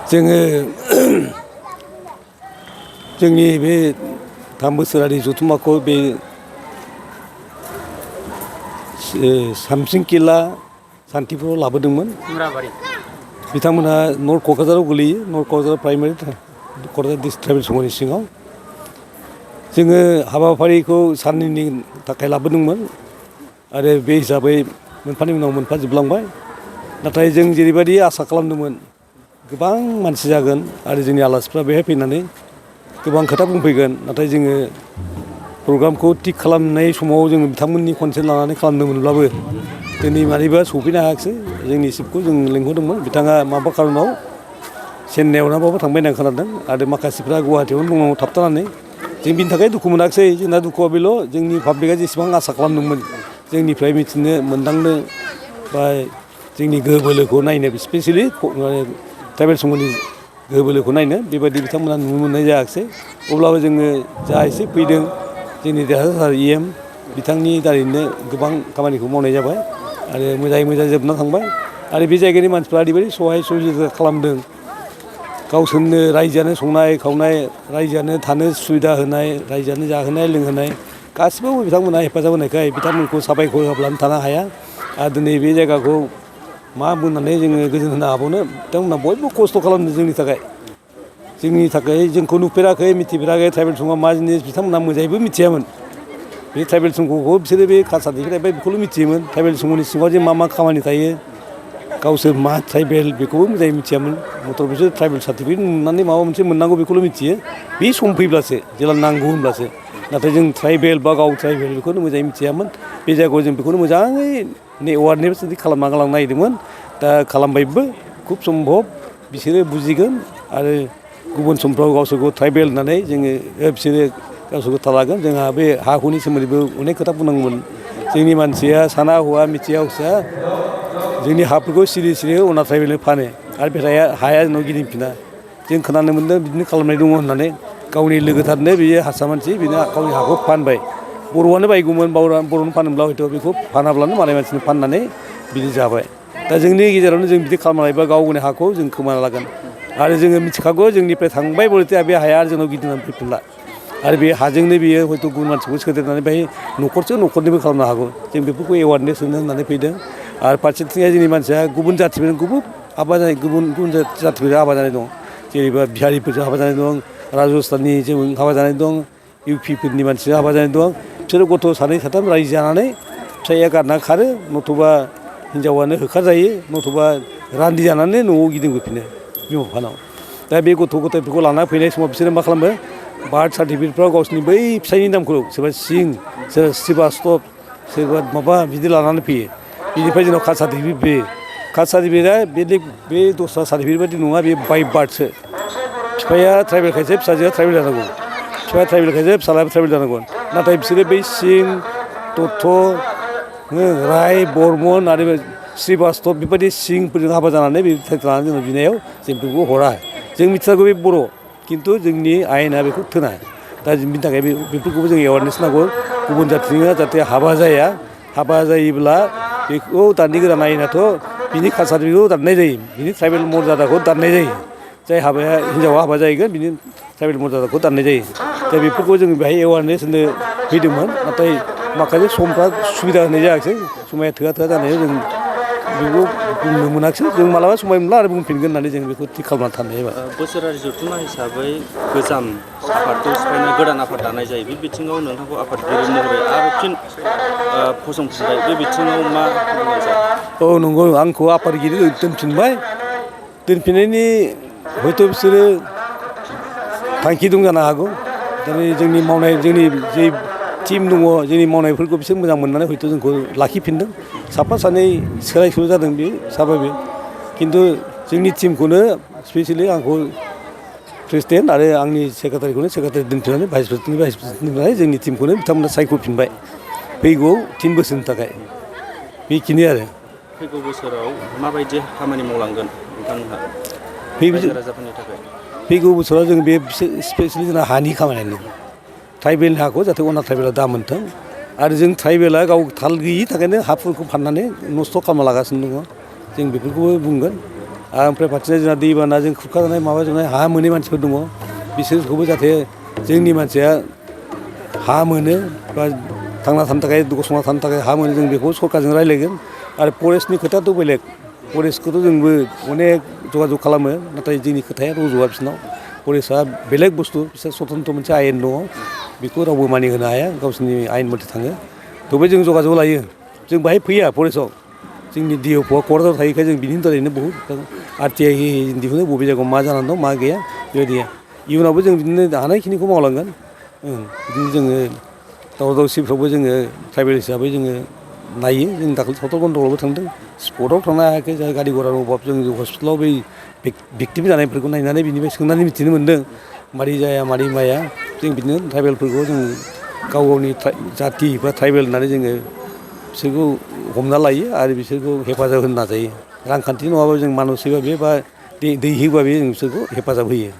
जोङो जोंनि बे 3 बोसोरारि जथुम्माखौ बे सामसिंकिला सान्थिपुराव लाबोदोंमोन। बिथांमोनहा नर्थ क'क्राझाराव गोलैयो, North Kokrajhar primary Kokrajhar tribal संघनि सिङाव। जोङो हाबाफारिखौ साननैनि थाखाय लाबोदोंमोन आरो बे हिसाबै मोनफानि उनाव मोनफा जोबलांबाय। नाथाय जों जेरैबायदि आसा खालामदोंमोन गोबां मानसि जागोन आरो जोंनि आलासिफ्रा बेहाय फैनानै गोबां खोथा बुंफैगोन, नाथाय जोङो प्रग्रामखौ थिग खालामनाय समाव जोङो बिथांमोननि कनसेन्ट लानानै खालामदोंमोनब्लाबो दिनै मानिबा सफैनो हायाखिसै। जोंनि चिफखौ जों लिंहरदोंमोन, बिथाङा माबा खारनाव चेन्नाइआव नाबाबो थांबाय होनना खोनादों आरो माखासेफ्रा गुवाहाटियावनो दङ थाबथानानै। जों बिनि थाखाय दुखु मोनाखिसै। जोंना दुखुआ बेल' जोंनि पाब्लिकआ जेसेबां आसा खालामदोंमोन जोंनिफ्राय मिथिनो मोनदांनो बा जोंनि गोहो बोलोखौ नायनो स्पेसियेलि ट्राइबेल संघनि गोहो बोलोखौ नायनो बेबायदि बिथांमोना नुनो मोननाय जायाखिसै। अब्लाबो जोङो जा एसे फैदों जोंनि देरहासार EM बिथांनि दारैनो गोबां खामानिखौ मावनाय जाबाय आरो मोजाङै मोजां जोबना थांबाय। आरो बे जायगानि मानसिफ्रा ओरैबायदि सहाय सुबिदा खालामदों, गावसोरनो रायजोआनो संनाय खावनाय, रायजोआनो थानो सुबिदा होनाय, रायजोआनो जाहोनाय लोंहोनाय गासिबावबो बिथांमोनहा हेफाजाब होनायखाय बिथांमोनखौ साबायखर होब्लानो थानो हाया। आरो दिनै बे जायगाखौ मा बुंनानै जोङो गोजोन होनो हाबावनो। बिथांमोनहा बयबो खस्थ' खालामदों जोंनि थाखाय जोंखौ नुफेराखै मिथिफेराखै ट्राइबेल संघआ मा जिनिस बिथांमोनहा मोजाङैबो मिथियामोन। बे ट्राइबेल संघखौ बिसोरो बे कास्ट सार्टिफिकेट बेखौल' मिथियोमोन। ट्राइबेल संघनि सिङाव जे मा खामानि थायो, गावसोर मा ट्राइबेल बेखौबो मोजाङै मिथियामोन। मटर बिसोर ट्राइबेल सार्टिफिकेट मोननानै माबा मोनसे मोननांगौ बेखौल' मिथियो। बे सम फैब्लासो जेला नांगौ होनब्लासो। नाथाय जों ट्राइबेल बा गाव ट्राइबेल बेखौनो मोजाङै मिथियामोन। बे जायगायाव जों बेखौनो मोजाङै एवारनेस खालामना गालांनो नागिरदोंमोन। दा खालामबायबो। खुब सम्भब बिसोरो बुजिगोन आरो गुबुन समफ्राव गावसोरखौ ट्राइबेल होननानै जोङो बिसोरो गावसोरखौ थालागोन। जोंहा बे हा हुनि सोमोन्दैबो अनेक खोथा बुंनांगौमोन। जोंनि मानसिया साना हौवा मिथिया हसिया जोंनि हाफोरखौ सिरि अना ट्राइबेलनो फानो आरो बे हाया जोंनाव गिदिंफिना। जों खोनानो मोन्दों बिदिनो खालामनाय दङ होननानै। गावनि लोगोथारनो बियो हारसा मानसि बिनो गावनि हाखौ फानबाय। बर'आनो बायगौमोन, बर'नो फानोब्ला हयथ' बेखौ फानाब्लानो मालाय मानसिनो फाननानै बिदि जाबाय। दा जोंनि गेजेरावनो जों बिदि खालामना लायोबा गावनि हाखौ जों खोमाना लागोन। आरो जोङो मिथिखागौ जोंनिफ्राय थांबाय बलथे बे हाया जोंनाव गिदिंनानै फैफिनला। आरो बे हाजोंनो बियो हयथ' गुबुन मानसिखौ सोदेरनानै बेहाय न'खरनिबो खालामनो हागौ। जों बेफोरखौ एवारनेस होनो होननानै फैदों। आरो फारसेथिंजाय जोंनि मानसिया गुबुन जाथिफोरजों हाबा जानाय गुबुन जाथिफोरजों हाबा जानाय दं। जेनेबा बिहारिफोरजों हाबा जानाय दं, राजस्थाननिजों हाबा जानाय दं, इउपिफोरनि मानसिजों हाबा जानाय दं। बिसोरो गथ' 2 3 रायजो जानानै फिसाइया गारना खारो, नथुबा हिनजावानो होखारजायो, नथुबा रान्दि जानानै न'आव गिदिंबोफिनो बिमा बिफानाव। दा बे गथ' गथायफोरखौ लाना फैनाय समाव बिसोरो मा खालामो, बार्थ सार्टिफिकेटफ्राव गावसोरनि बै फिसाइनि नामखौ सोरबा सिं, सोरबा श्रीबास्तव, सोरबा माबा बिदि लानानै फैयो। बिनिफ्राय जोंनाव कास्ट सार्टिफिकेट फैयो। कास्ट सार्टिफिकेटआ बे दस्रा सार्टिफिकेट बायदि नङा, बे बाय बार्थसो। बिफाया ट्राइबेलखायसो फिसाजोआ ट्राइबेल जानांगौ, बिफाया ट्राइबेलखायसो फिसालाया ट्राइबेल जानांगौ। नाथाय बिसोरो बै सिं, दत्त, राय, बर्मन आरो श्रीबास्तव बेबायदि सिंफोरजों हाबा जानानै बे टाइटेल लानानै जोंनाव बिनायाव जों बेखौ हरा। जों मिथिखागौ बे बर', खिन्थु जोंनि आयेना बेखौ थोना। दा बिनि थाखाय बेफोरखौबो जों एवारनेस नांगौ। गुबुन जाथिजों जाहाथे हाबा जाया, हाबा जायोब्ला बेखौ दानि गोदान आयेनाथ' बिनि कास्ट सार्टिफिकेटखौ दाननाय जायो, बिनि ट्राइबेल मर्यादाखौ दाननाय जायो। जाय हाबाया हिनजावा हाबा जाहैगोन बिनि ट्राइबेल मर्यादाखौ दाननाय जायो। दा बेफोरखौ जोङो बेहाय एवारनेस होनो फैदोंमोन। नाथाय माखासे समफ्रा सुबिदा होनाय जायाखिसै, समाया थोआ जानायाव जों बेखौ बुंनो मोनाखिसै। जों मालाबा समाय मोनब्ला आरो बुंफिनगोन होननानै जों बेखौ थि खालामनानै थानाय जाबाय। बोसोरारि जथुम्मा हिसाबै गोजाम आफादखौ सिफायना गोदान आफाद दानाय जायो। बे बिथिङाव नोंथांखौ आफादगिरि महरै आरो फिन फसंफिनबाय, बे बिथिङाव मा बुंनो सानो? औ नंगौ, आंखौ आफादगिरि दोनफिनबाय। दोनफिननायनि हयथ' बिसोरो थांखि दं जानो हागौ। दिनै जोंनि मावनाय, जोंनि जे टिम दङ, जोंनि मावनायफोरखौ बिसोर मोजां मोननानै हयथ' जोंखौ लाखिफिनदों। साफा सानै सोलाय सोल' जादों, बे साभाबिक। खिन्थु जोंनि टिमखौनो स्पेसियेलि आंखौ प्रेसिडेन्ट आरो आंनि सेक्रेटारिखौनो सेक्रेटारि दोनफिननानै भाइस प्रेसिडेन्ट दोननानै जोंनि टिमखौनो बिथांमोना सायख'फिनबाय फैगौ 3 बोसोरनि थाखाय। बेखिनि आरो। फैगौ बोसोराव माबायदि खामानि मावलांगोन नोंथांमोनहा रायजो राजाफोरनि थाखाय? फैगौ बोसोराव जों बे स्पेसियेलि जोंना हानि खामानियानो। ट्राइबेलनि हाखौ जाहाथे अना ट्राइबेला दा मोनथों। आरो जों ट्राइबेला गाव थाल गैयि थाखायनो हाफोरखौ फाननानै नस्थ' खालामना लागासिनो दङ। जों बेफोरखौबो बुंगोन। ओमफ्राय फारसेथिं जोंहा दैबानाजों खुरखाजानाय माबाजानाय हा मोनै मानसिफोर दङ बिसोरखौबो जाहाथे जोंनि मानसिया हा मोनो बा थांना थानो थाखाय गसंना थानो थाखाय हा मोनो जों बेखौ सरकारजों रायज्लायगोन आरो फरेस्टनि खोथायाथ' बेलेग फरेस्टखौथ' जोंबो अनेक जगाजग खालामो नाथाय जोंनि खोथाया रज'आ बिसोरनाव फरेस्टआ बेलेग बुस्थु बिसोर स्वतन्त्र मोनसे आयेन दङ बेखौ रावबो मानिहोनो हाया गावसोरनि आयेन मथे थाङो थेवबो जों जगाजग लायो जों बाहाय फैया फरेस्टआव जोंनि DFOआ क'क्राझाराव थायोखाय जों बिनि दारैनो बहुद RTI होयै दिहुनो बबे जायगायाव मा जानानै दं मा गैया बेबायदि इयुनावबो जों बिदिनो हानायखिनिखौ मावलांगोन बिदिनो जोङो दावराव दावसिफ्रावबो जोङो ट्राइबेल हिसाबै जोङो नायो जों दाखालि सावथाल गन्दगलावबो थांदों स्पटआव थांनो हायाखै जोंहा गारि घरानि अभाब जों हस्पिटालाव बै भिक्टिम जानायफोरखौ नायनानै बिनिफ्राय सोंनानै मिथिनो मोन्दों मारै जाया मारै माया जों बिदिनो ट्राइबेलफोरखौ जों गाव गावनि जाथि बा ट्राइबेल होननानै जोङो बिसोरखौ हमना लायो आरो बिसोरखौ हेफाजाब होनो नाजायो रांखान्थि नङाबा जों मानुसैबा बे बा दैहिकबा बे जों बिसोरखौ हेफाजाब होयो